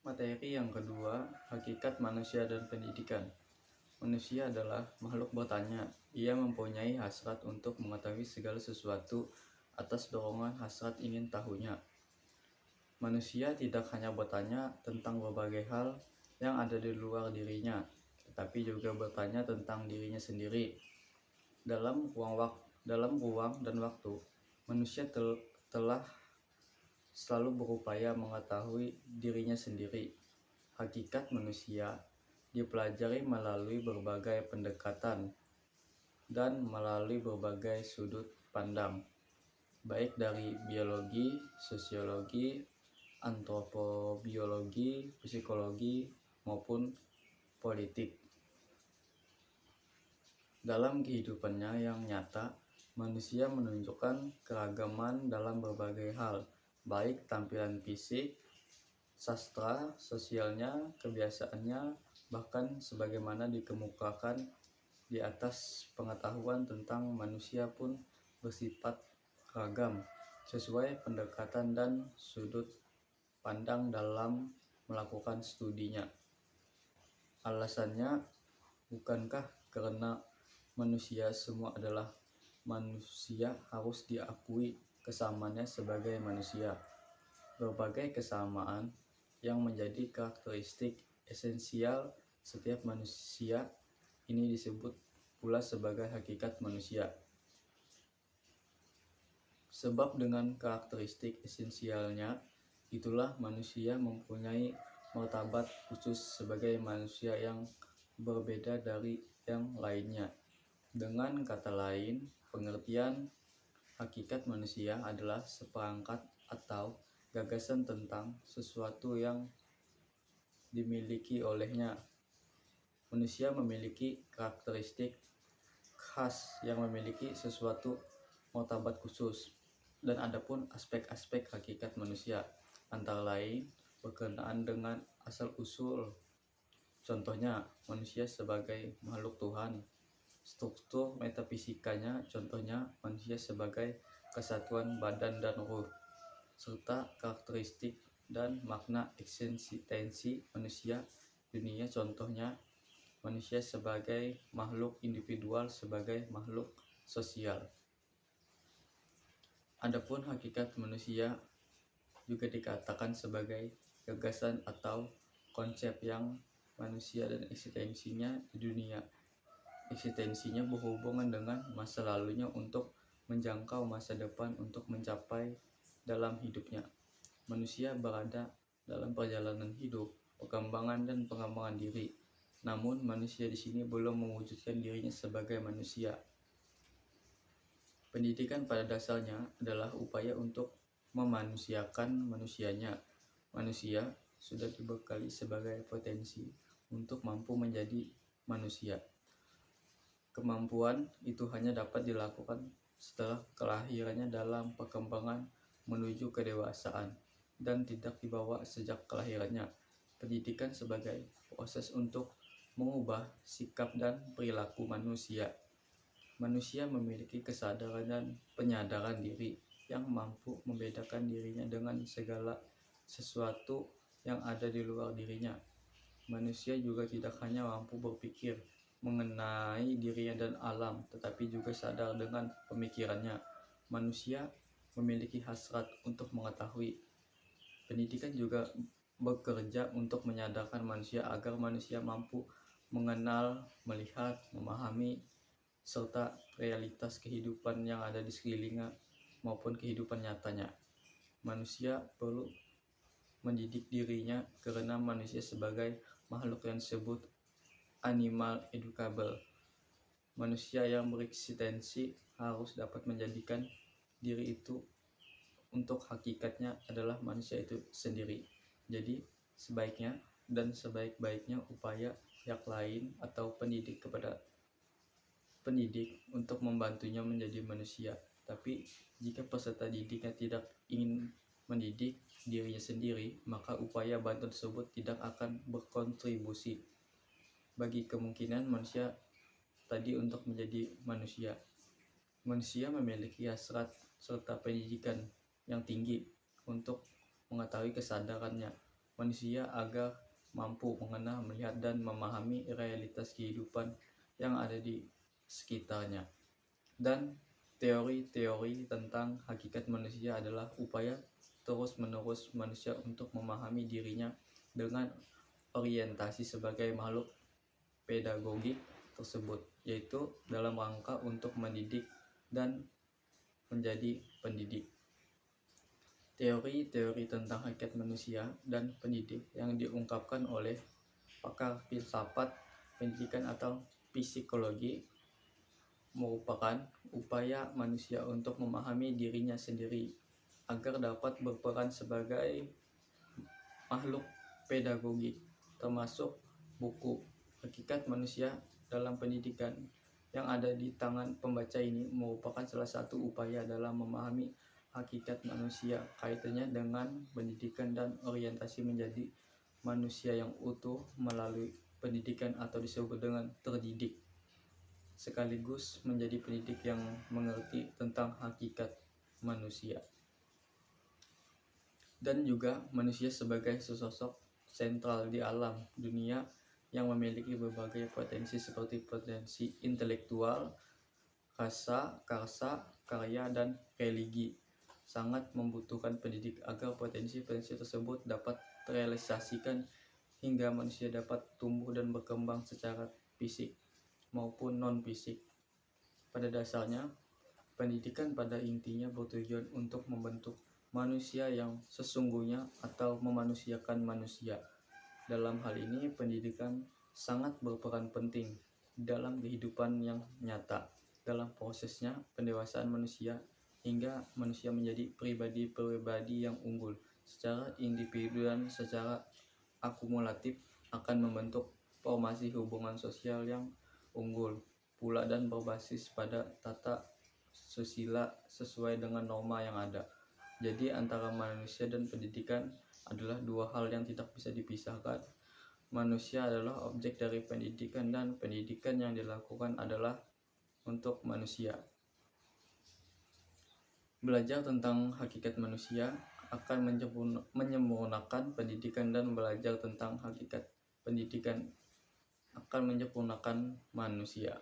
Materi yang kedua, hakikat manusia dan pendidikan. Manusia adalah makhluk bertanya. Ia mempunyai hasrat untuk mengetahui segala sesuatu atas dorongan hasrat ingin tahunya. Manusia tidak hanya bertanya tentang berbagai hal yang ada di luar dirinya, tetapi juga bertanya tentang dirinya sendiri. Dalam ruang dan waktu, manusia telah selalu berupaya mengetahui dirinya sendiri. Hakikat manusia dipelajari melalui berbagai pendekatan dan melalui berbagai sudut pandang, baik dari biologi, sosiologi, antropobiologi, psikologi, maupun politik. Dalam kehidupannya yang nyata, manusia menunjukkan keragaman dalam berbagai hal, baik tampilan fisik, sastra, sosialnya, kebiasaannya, bahkan sebagaimana dikemukakan di atas. Pengetahuan tentang manusia pun bersifat ragam, sesuai pendekatan dan sudut pandang dalam melakukan studinya. Alasannya, bukankah karena manusia semua adalah manusia harus diakui kesamaannya sebagai manusia. Berbagai kesamaan yang menjadi karakteristik esensial setiap manusia ini disebut pula sebagai hakikat manusia. Sebab dengan karakteristik esensialnya, itulah manusia mempunyai martabat khusus sebagai manusia yang berbeda dari yang lainnya. Dengan kata lain, pengertian hakikat manusia adalah seperangkat atau gagasan tentang sesuatu yang dimiliki olehnya. Manusia memiliki karakteristik khas yang memiliki sesuatu martabat khusus. Dan adapun aspek-aspek hakikat manusia, antara lain berkenaan dengan asal-usul. Contohnya, manusia sebagai makhluk Tuhan. Struktur metafisikanya, contohnya manusia sebagai kesatuan badan dan ruh, serta karakteristik dan makna eksistensi manusia dunia, contohnya manusia sebagai makhluk individual, sebagai makhluk sosial. Adapun hakikat manusia juga dikatakan sebagai gagasan atau konsep yang manusia dan eksistensinya di dunia. Eksistensinya berhubungan dengan masa lalunya untuk menjangkau masa depan untuk mencapai dalam hidupnya. Manusia berada dalam perjalanan hidup, perkembangan dan pengembangan diri. Namun manusia di sini belum mewujudkan dirinya sebagai manusia. Pendidikan pada dasarnya adalah upaya untuk memanusiakan manusianya. Manusia sudah dibekali sebagai potensi untuk mampu menjadi manusia. Kemampuan itu hanya dapat dilakukan setelah kelahirannya dalam perkembangan menuju kedewasaan dan tidak dibawa sejak kelahirannya. Pendidikan sebagai proses untuk mengubah sikap dan perilaku manusia. Manusia memiliki kesadaran dan penyadaran diri yang mampu membedakan dirinya dengan segala sesuatu yang ada di luar dirinya. Manusia juga tidak hanya mampu berpikir mengenai dirinya dan alam, tetapi juga sadar dengan pemikirannya. Manusia memiliki hasrat untuk mengetahui. Pendidikan juga bekerja untuk menyadarkan manusia agar manusia mampu mengenal, melihat, memahami, serta realitas kehidupan yang ada di sekelilingnya maupun kehidupan nyatanya. Manusia perlu mendidik dirinya karena manusia sebagai makhluk yang disebut animal educable. Manusia yang bereksistensi harus dapat menjadikan diri itu untuk hakikatnya adalah manusia itu sendiri. Jadi sebaiknya dan sebaik-baiknya upaya pihak lain atau pendidik kepada pendidik untuk membantunya menjadi manusia. Tapi jika peserta didiknya tidak ingin mendidik dirinya sendiri, maka upaya bantuan tersebut tidak akan berkontribusi bagi kemungkinan manusia tadi untuk menjadi manusia. Manusia memiliki hasrat serta pendidikan yang tinggi untuk mengetahui kesadarannya. manusia agar mampu mengenal, melihat, dan memahami realitas kehidupan yang ada di sekitarnya. Dan teori-teori tentang hakikat manusia adalah upaya terus-menerus manusia untuk memahami dirinya dengan orientasi sebagai makhluk pedagogik tersebut, yaitu dalam rangka untuk mendidik dan menjadi pendidik. Teori-teori tentang hakikat manusia dan pendidik yang diungkapkan oleh pakar filsafat pendidikan atau psikologi merupakan upaya manusia untuk memahami dirinya sendiri agar dapat berperan sebagai makhluk pedagogik, termasuk buku Hakikat Manusia dalam Pendidikan yang ada di tangan pembaca ini merupakan salah satu upaya dalam memahami hakikat manusia, kaitannya dengan pendidikan dan orientasi menjadi manusia yang utuh melalui pendidikan atau disebut dengan terdidik, sekaligus menjadi pendidik yang mengerti tentang hakikat manusia. Dan juga manusia sebagai sesosok sentral di alam dunia yang memiliki berbagai potensi seperti potensi intelektual, rasa, karsa, karya, dan religi. Sangat membutuhkan pendidik agar potensi-potensi tersebut dapat terrealisasikan hingga manusia dapat tumbuh dan berkembang secara fisik maupun non-fisik. Pada dasarnya, pendidikan pada intinya bertujuan untuk membentuk manusia yang sesungguhnya atau memanusiakan manusia. Dalam hal ini, pendidikan sangat berperan penting dalam kehidupan yang nyata, dalam prosesnya pendewasaan manusia hingga manusia menjadi pribadi-pribadi yang unggul secara individu dan secara akumulatif akan membentuk formasi hubungan sosial yang unggul pula dan berbasis pada tata susila sesuai dengan norma yang ada. Jadi antara manusia dan pendidikan adalah dua hal yang tidak bisa dipisahkan. Manusia adalah objek dari pendidikan dan pendidikan yang dilakukan adalah untuk manusia. Belajar tentang hakikat manusia akan menyempurnakan pendidikan dan belajar tentang hakikat pendidikan akan menyempurnakan manusia.